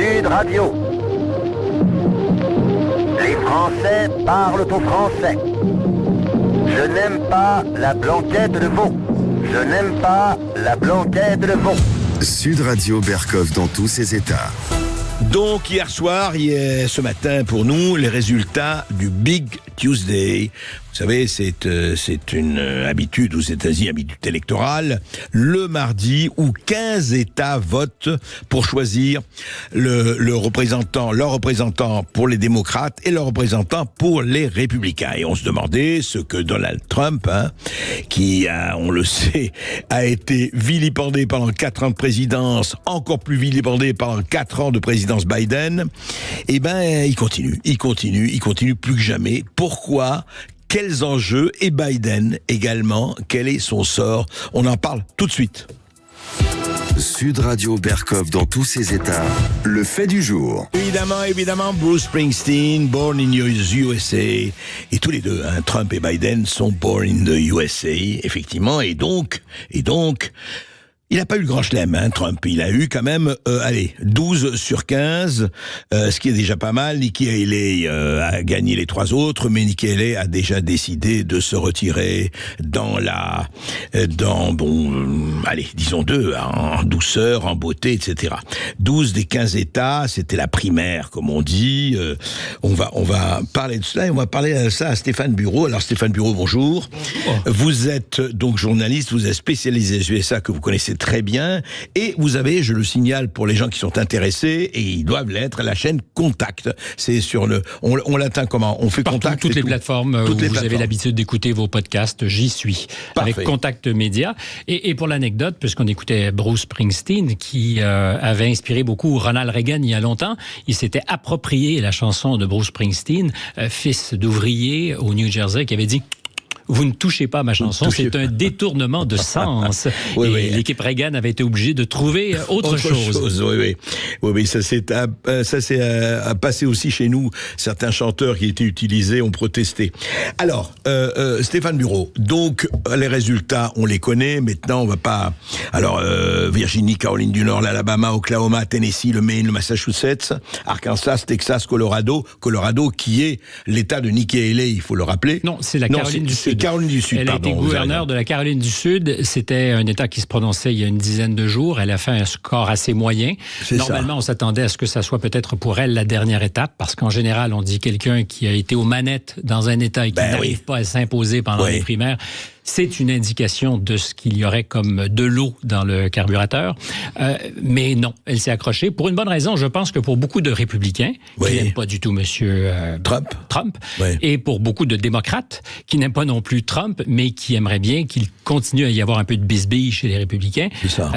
Sud Radio. Les Français parlent au français. Je n'aime pas la blanquette de veau. Je n'aime pas la blanquette de veau. Sud Radio Berkov dans tous ses états. Donc hier soir, ce matin pour nous, les résultats du Big Tuesday. Vous savez, c'est une habitude aux États-Unis, habitude électorale, le mardi où 15 États votent pour choisir leur représentant pour les démocrates et leur représentant pour les républicains. Et on se demandait ce que Donald Trump, qui, on le sait, a été vilipendé pendant 4 ans de présidence, encore plus vilipendé pendant 4 ans de présidence Biden, eh ben, il continue plus que jamais. Pourquoi ? Quels enjeux? Et Biden également, quel est son sort? On en parle tout de suite. Sud Radio Berkov dans tous ses états, le fait du jour. Évidemment, Bruce Springsteen, Born in the USA. Et tous les deux, Trump et Biden sont Born in the USA, effectivement. Et donc, il n'a pas eu le grand chelem, Trump. Il a eu quand même, 12 sur 15, ce qui est déjà pas mal. Nikki Haley a gagné les 3 autres, mais Nikki Haley a déjà décidé de se retirer disons en douceur, en beauté, etc. 12 des 15 États, c'était la primaire, comme on dit. On va parler de cela et on va parler de ça à Stéphane Bureau. Alors Stéphane Bureau, bonjour. Vous êtes donc journaliste, vous êtes spécialisé aux USA que vous connaissez très bien, et vous avez, je le signale pour les gens qui sont intéressés, et ils doivent l'être, la chaîne Contact. C'est sur on l'atteint comment? On fait partout, Contact. Toutes les plateformes où vous avez l'habitude d'écouter vos podcasts, j'y suis. Parfait. Avec Contact Média. Et pour l'anecdote, puisqu'on écoutait Bruce Springsteen, qui avait inspiré beaucoup Ronald Reagan il y a longtemps, il s'était approprié la chanson de Bruce Springsteen, fils d'ouvrier au New Jersey, qui avait dit: vous ne touchez pas à ma chanson, c'est un détournement de sens. Oui. L'équipe Reagan avait été obligée de trouver autre chose. Oui, ça s'est passé aussi chez nous. Certains chanteurs qui étaient utilisés ont protesté. Alors, Stéphane Bureau, donc les résultats, on les connaît. Maintenant, on va pas... Alors, Virginie, Caroline du Nord, l'Alabama, Oklahoma, Tennessee, le Maine, le Massachusetts, Arkansas, Texas, Colorado qui est l'État de Nikki Haley, il faut le rappeler. Non, c'est la Caroline du Sud. Caroline du Sud, Elle a été gouverneure de la Caroline du Sud. C'était un État qui se prononçait il y a une dizaine de jours. Elle a fait un score assez moyen. Normalement, on s'attendait à ce que ça soit peut-être pour elle la dernière étape, parce qu'en général, on dit quelqu'un qui a été aux manettes dans un État et qui n'arrive pas à s'imposer pendant les primaires. C'est une indication de ce qu'il y aurait comme de l'eau dans le carburateur. Mais non, elle s'est accrochée. Pour une bonne raison, je pense que pour beaucoup de républicains, qui n'aiment pas du tout M. Trump, et pour beaucoup de démocrates, qui n'aiment pas non plus Trump, mais qui aimeraient bien qu'il continue à y avoir un peu de bisbille chez les républicains,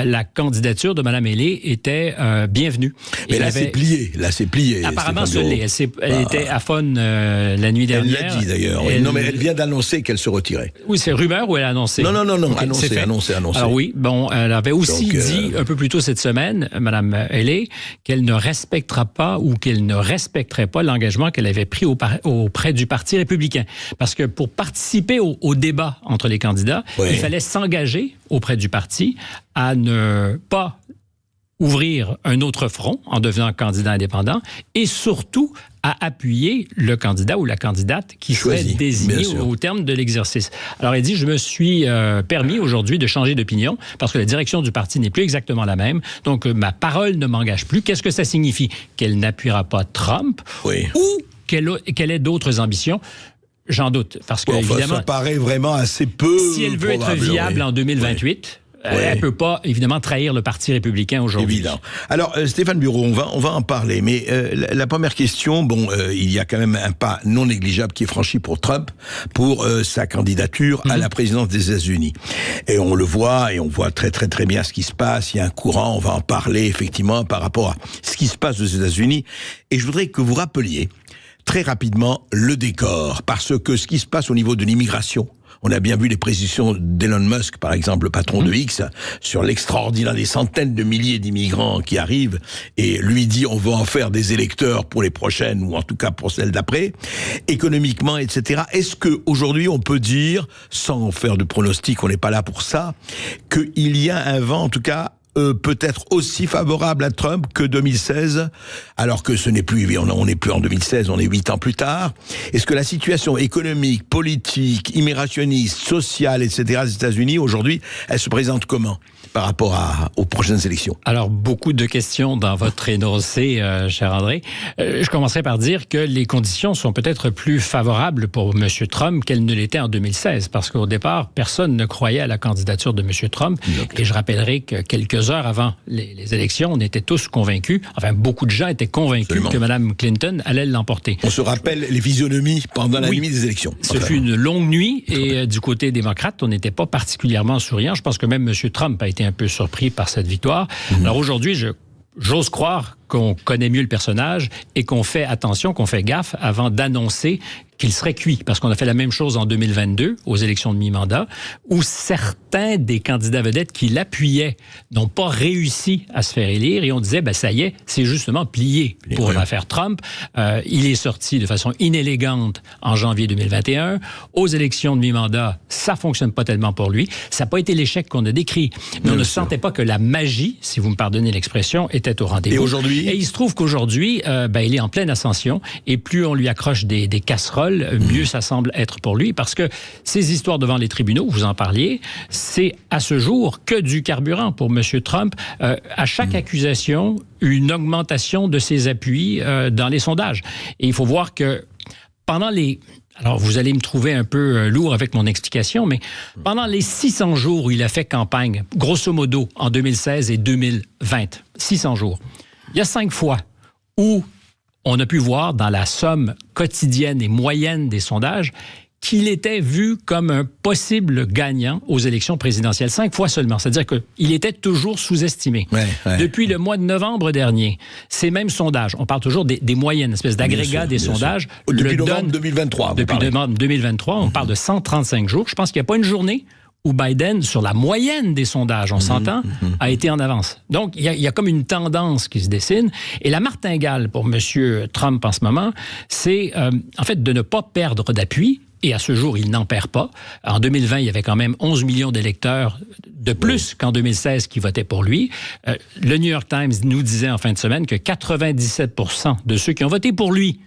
la candidature de Mme Haley était bienvenue. Mais là, c'est plié. Apparemment, elle était à Fon la nuit dernière. Elle l'a dit d'ailleurs. Non, mais elle vient d'annoncer qu'elle se retirait. Oui, c'est rumeur ou elle a annoncé? Non, annoncé. Alors oui, elle avait aussi dit un peu plus tôt cette semaine, Mme Haley, qu'elle ne respectera pas ou qu'elle ne respecterait pas l'engagement qu'elle avait pris auprès du Parti républicain. Parce que pour participer au débat entre les candidats, il fallait s'engager auprès du parti à ne pas ouvrir un autre front en devenant candidat indépendant et surtout à appuyer le candidat ou la candidate qui serait désigné au terme de l'exercice. Alors, elle dit, je me suis permis aujourd'hui de changer d'opinion parce que la direction du parti n'est plus exactement la même. Donc, ma parole ne m'engage plus. Qu'est-ce que ça signifie? Qu'elle n'appuiera pas Trump ou qu'elle ait d'autres ambitions? J'en doute. Parce que, évidemment, ça paraît vraiment assez peu si elle veut être viable en 2028... Elle ne peut pas, évidemment, trahir le Parti républicain aujourd'hui. Évident. Alors, Stéphane Bureau, on va en parler. Mais la première question, il y a quand même un pas non négligeable qui est franchi pour Trump pour sa candidature à la présidence des États-Unis. Et on le voit, et on voit très très très bien ce qui se passe. Il y a un courant, on va en parler effectivement par rapport à ce qui se passe aux États-Unis. Et je voudrais que vous rappeliez très rapidement le décor, parce que ce qui se passe au niveau de l'immigration, on a bien vu les précisions d'Elon Musk, par exemple, le patron de X, sur l'extraordinaire des centaines de milliers d'immigrants qui arrivent, et lui dit on veut en faire des électeurs pour les prochaines, ou en tout cas pour celles d'après, économiquement, etc. Est-ce qu'aujourd'hui on peut dire, sans faire de pronostic, on n'est pas là pour ça, qu'il y a un vent, en tout cas, peut-être aussi favorable à Trump que 2016, alors que ce n'est plus, on n'est plus en 2016, on est 8 ans plus tard. Est-ce que la situation économique, politique, immigrationniste, sociale, etc. des États-Unis aujourd'hui, elle se présente comment par rapport aux prochaines élections? Alors, beaucoup de questions dans votre énoncé, cher André. Je commencerai par dire que les conditions sont peut-être plus favorables pour M. Trump qu'elles ne l'étaient en 2016, parce qu'au départ, personne ne croyait à la candidature de M. Trump. Et je rappellerai que quelques heures avant les élections, on était tous convaincus, enfin, beaucoup de gens étaient convaincus que Mme Clinton allait l'emporter. On se rappelle les physionomies pendant la nuit des élections. Ce fut une longue nuit, et du côté démocrate, on n'était pas particulièrement souriant. Je pense que même M. Trump a été un peu surpris par cette victoire. Alors aujourd'hui, j'ose croire qu'on connaît mieux le personnage et qu'on fait attention, qu'on fait gaffe avant d'annoncer qu'il serait cuit. Parce qu'on a fait la même chose en 2022, aux élections de mi-mandat, où certains des candidats vedettes qui l'appuyaient n'ont pas réussi à se faire élire, et on disait, ça y est, c'est justement plié pour l'affaire Trump. Il est sorti de façon inélégante en janvier 2021. Aux élections de mi-mandat, ça fonctionne pas tellement pour lui. Ça n'a pas été l'échec qu'on a décrit. Mais on ne sentait pas que la magie, si vous me pardonnez l'expression, était au rendez-vous. Et aujourd'hui? Et il se trouve qu'aujourd'hui, il est en pleine ascension, et plus on lui accroche des casseroles, mieux ça semble être pour lui, parce que ces histoires devant les tribunaux, vous en parliez, c'est à ce jour que du carburant pour M. Trump. À chaque accusation, une augmentation de ses appuis dans les sondages. Et il faut voir que pendant les... Alors, vous allez me trouver un peu lourd avec mon explication, mais pendant les 600 jours où il a fait campagne, grosso modo, en 2016 et 2020, 600 jours, il y a 5 fois où on a pu voir dans la somme quotidienne et moyenne des sondages qu'il était vu comme un possible gagnant aux élections présidentielles. 5 fois seulement. C'est-à-dire qu'il était toujours sous-estimé. Depuis le mois de novembre dernier, ces mêmes sondages, on parle toujours des moyennes, espèce d'agrégat des sondages. Depuis novembre 2023. Depuis novembre 2023, on parle de 135 jours. Je pense qu'il n'y a pas une journée où Biden, sur la moyenne des sondages, on s'entend, a été en avance. Donc, il y a comme une tendance qui se dessine. Et la martingale pour M. Trump en ce moment, c'est en fait de ne pas perdre d'appui. Et à ce jour, il n'en perd pas. En 2020, il y avait quand même 11 millions d'électeurs de plus qu'en 2016 qui votaient pour lui. Le New York Times nous disait en fin de semaine que 97% de ceux qui ont voté pour lui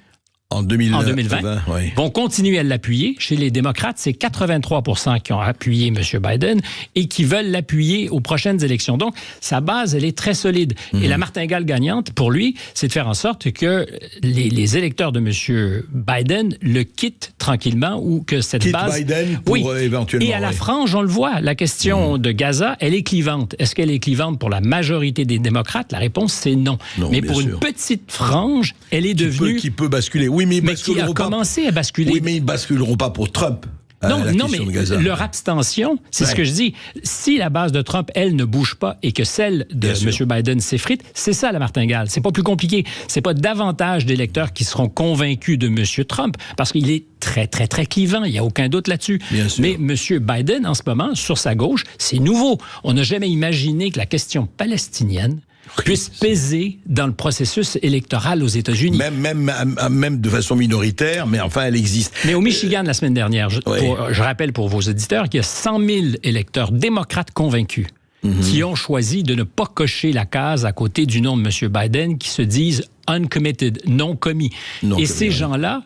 en 2020 vont continuer à l'appuyer. Chez les démocrates, c'est 83% qui ont appuyé M. Biden et qui veulent l'appuyer aux prochaines élections. Donc, sa base, elle est très solide. Et la martingale gagnante, pour lui, c'est de faire en sorte que les électeurs de M. Biden le quittent tranquillement, ou que cette base... Biden pour éventuellement... Et à la frange, on le voit, la question de Gaza, elle est clivante. Est-ce qu'elle est clivante pour la majorité des démocrates? La réponse, c'est non. Mais pour une petite frange, elle est devenue... Qui peut basculer. Oui, mais qui a commencé à basculer. Oui, mais ils ne basculeront pas pour Trump. Non, mais leur abstention, c'est ce que je dis. Si la base de Trump, elle, ne bouge pas et que celle de M. Biden s'effrite, c'est ça la martingale. C'est pas plus compliqué. C'est pas davantage d'électeurs qui seront convaincus de M. Trump, parce qu'il est très, très, très clivant. Il n'y a aucun doute là-dessus. Mais M. Biden, en ce moment, sur sa gauche, c'est nouveau. On n'a jamais imaginé que la question palestinienne puisse peser dans le processus électoral aux États-Unis. Même de façon minoritaire, mais enfin, elle existe. Mais au Michigan, la semaine dernière, je rappelle pour vos auditeurs qu'il y a 100 000 électeurs démocrates convaincus qui ont choisi de ne pas cocher la case à côté du nom de M. Biden, qui se disent « uncommitted », non commis. Et ces gens-là,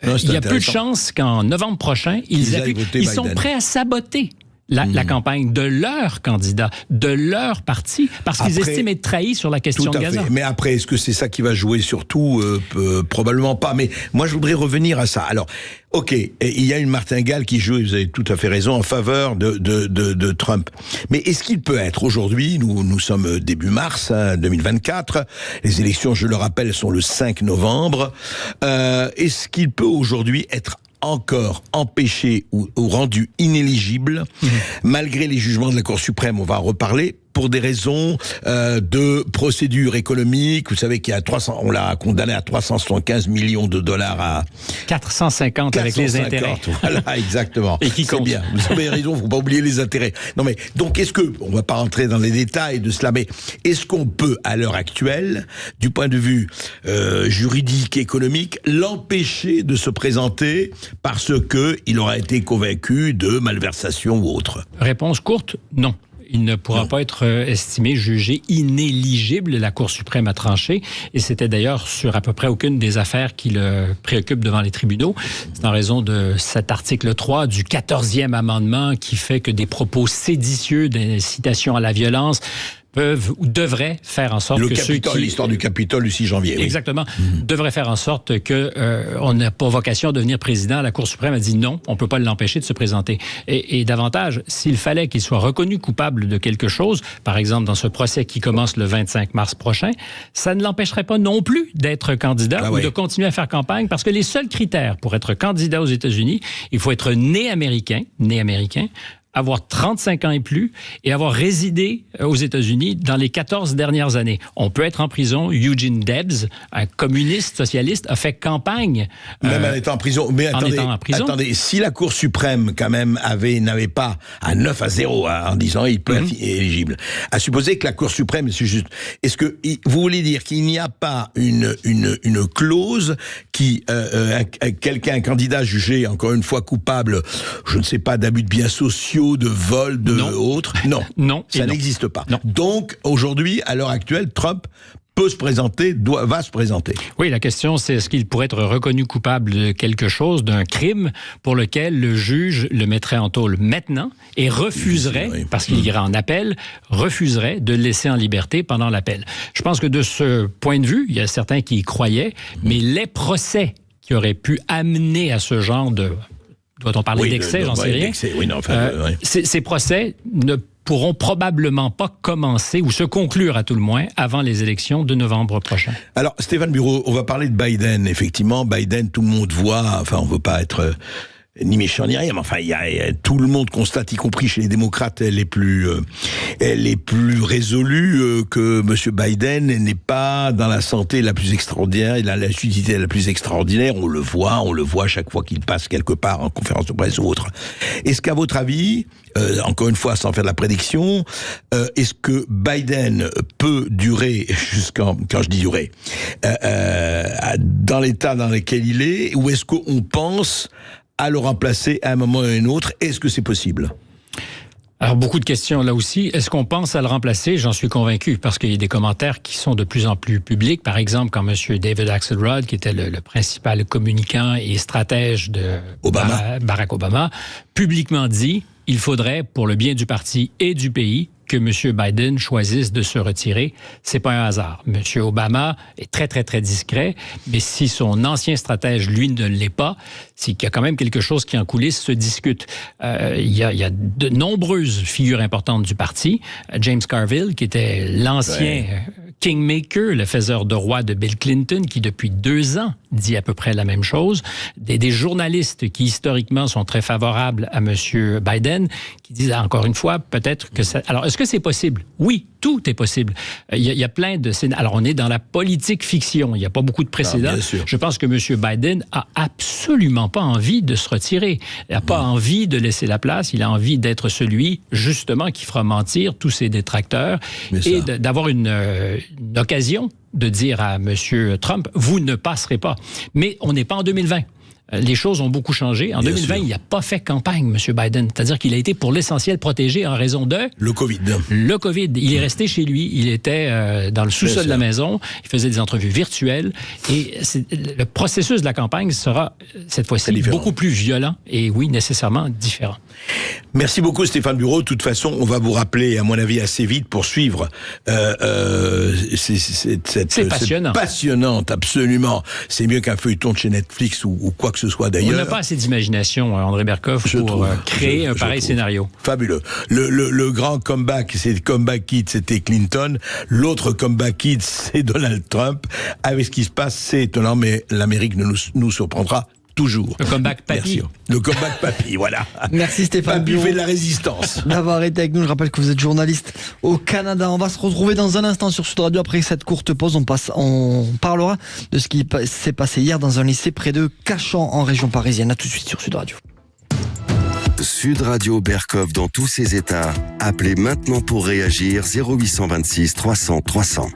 il y a peu de chances qu'en novembre prochain, ils sont prêts à saboter la campagne de leur candidat, de leur parti, parce qu'ils estiment être trahis sur la question de Gaza. Mais après, est-ce que c'est ça qui va jouer surtout? Probablement pas. Mais moi, je voudrais revenir à ça. Alors, OK, il y a une martingale qui joue, vous avez tout à fait raison, en faveur de Trump. Mais est-ce qu'il peut être aujourd'hui, nous sommes début mars 2024, les élections, je le rappelle, sont le 5 novembre, est-ce qu'il peut aujourd'hui être encore empêché ou rendu inéligible, malgré les jugements de la Cour suprême, on va en reparler, pour des raisons de procédure économique. Vous savez qu'il y a on l'a condamné à 375 millions de dollars à 450 avec les intérêts. Voilà, exactement. Et qui compte. C'est bien. Vous avez raison, faut pas oublier les intérêts. Non mais donc on va pas rentrer dans les détails de cela, mais est-ce qu'on peut à l'heure actuelle, du point de vue juridique, économique, l'empêcher de se présenter parce que il aura été convaincu de malversation ou autre? Réponse courte, non. Il ne pourra pas être estimé, jugé inéligible. La Cour suprême a tranché. Et c'était d'ailleurs sur à peu près aucune des affaires qui le préoccupent devant les tribunaux. C'est en raison de cet article 3 du 14e amendement qui fait que des propos séditieux, d'incitation à la violence peuvent ou devraient faire en sorte l'histoire du Capitole du 6 janvier. Oui. Exactement. Devrait faire en sorte que on n'a pas vocation à devenir président. La Cour suprême a dit non, on ne peut pas l'empêcher de se présenter. Et davantage, s'il fallait qu'il soit reconnu coupable de quelque chose, par exemple dans ce procès qui commence le 25 mars prochain, ça ne l'empêcherait pas non plus d'être candidat ou de continuer à faire campagne, parce que les seuls critères pour être candidat aux États-Unis, il faut être né américain, avoir 35 ans et plus et avoir résidé aux États-Unis dans les 14 dernières années. On peut être en prison. Eugene Debs, un communiste socialiste, a fait campagne. Même en étant en prison. Mais attendez, si la Cour suprême, quand même, n'avait pas à 9-0 en disant il peut être éligible, à supposer que la Cour suprême, c'est juste, est-ce que vous voulez dire qu'il n'y a pas une clause qui, un candidat jugé, encore une fois, coupable, je ne sais pas, d'abus de biens sociaux, de vol, autres. Non, ça n'existe pas. Non. Donc, aujourd'hui, à l'heure actuelle, Trump peut se présenter, va se présenter. Oui, la question, c'est est-ce qu'il pourrait être reconnu coupable de quelque chose, d'un crime pour lequel le juge le mettrait en tôle maintenant et refuserait, parce qu'il irait en appel, refuserait de le laisser en liberté pendant l'appel. Je pense que de ce point de vue, il y a certains qui y croyaient, mais les procès qui auraient pu amener à ce genre de... Doit-on parler d'excès? J'en sais rien. Ces procès ne pourront probablement pas commencer ou se conclure à tout le moins avant les élections de novembre prochain. Alors, Stéphane Bureau, on va parler de Biden. Effectivement, Biden, tout le monde voit, enfin, on ne veut pas être... ni méchant ni rien, mais enfin, tout le monde constate, y compris chez les démocrates, les plus résolus, que M. Biden n'est pas dans la santé la plus extraordinaire et la lucidité la plus extraordinaire. On le voit chaque fois qu'il passe quelque part en conférence de presse ou autre. Est-ce qu'à votre avis, encore une fois, sans faire de la prédiction, est-ce que Biden peut durer quand je dis durer, dans l'état dans lequel il est, ou est-ce qu'on pense à le remplacer à un moment ou à un autre? Est-ce que c'est possible? Alors, beaucoup de questions là aussi. Est-ce qu'on pense à le remplacer? J'en suis convaincu, parce qu'il y a des commentaires qui sont de plus en plus publics. Par exemple, quand M. David Axelrod, qui était le principal communicant et stratège de Barack Obama, publiquement dit « Il faudrait, pour le bien du parti et du pays, que M. Biden choisisse de se retirer. » C'est pas un hasard. M. Obama est très, très, très discret, mais si son ancien stratège, lui, ne l'est pas, c'est qu'il y a quand même quelque chose qui, en coulisses, se discute. Il y a de nombreuses figures importantes du parti. James Carville, qui était l'ancien kingmaker, le faiseur de roi de Bill Clinton, qui, depuis 2 ans, dit à peu près la même chose. Des journalistes qui, historiquement, sont très favorables à M. Biden, qui disent, encore une fois, peut-être que ça... Alors, est-ce que c'est possible? Oui, tout est possible. Il y a plein de... Alors, on est dans la politique fiction. Il n'y a pas beaucoup de précédents. Je pense que M. Biden a absolument pas envie de se retirer. Il n'a pas envie de laisser la place. Il a envie d'être celui, justement, qui fera mentir tous ses détracteurs et d'avoir une occasion de dire à M. Trump, vous ne passerez pas. Mais on n'est pas en 2020. Les choses ont beaucoup changé. En 2020, il n'a pas fait campagne, M. Biden. C'est-à-dire qu'il a été pour l'essentiel protégé en raison de... Le COVID. Le COVID. Il est resté chez lui. Il était dans le sous-sol de la maison. Il faisait des entrevues virtuelles. Et le processus de la campagne sera, cette fois-ci, beaucoup plus violent et, oui, nécessairement différent. Merci beaucoup, Stéphane Bureau. De toute façon, on va vous rappeler, à mon avis, assez vite pour suivre cette passionnant. Passionnante, absolument. C'est mieux qu'un feuilleton de chez Netflix ou quoi que ce soit d'ailleurs. On n'a pas assez d'imagination, André Berkoff, pour créer un pareil scénario. Fabuleux. Le grand comeback, c'est le comeback kid, c'était Clinton. L'autre comeback kid, c'est Donald Trump. Avec ce qui se passe, c'est étonnant, mais l'Amérique nous surprendra toujours. Le comeback papy. Merci. Le comeback papy, voilà. Merci Stéphane Papy fait de la résistance. D'avoir été avec nous. Je rappelle que vous êtes journaliste au Canada. On va se retrouver dans un instant sur Sud Radio. Après cette courte pause, on parlera de ce qui s'est passé hier dans un lycée près de Cachan en région parisienne. À tout de suite sur Sud Radio. Sud Radio Berkoff dans tous ses états. Appelez maintenant pour réagir 0826 300 300.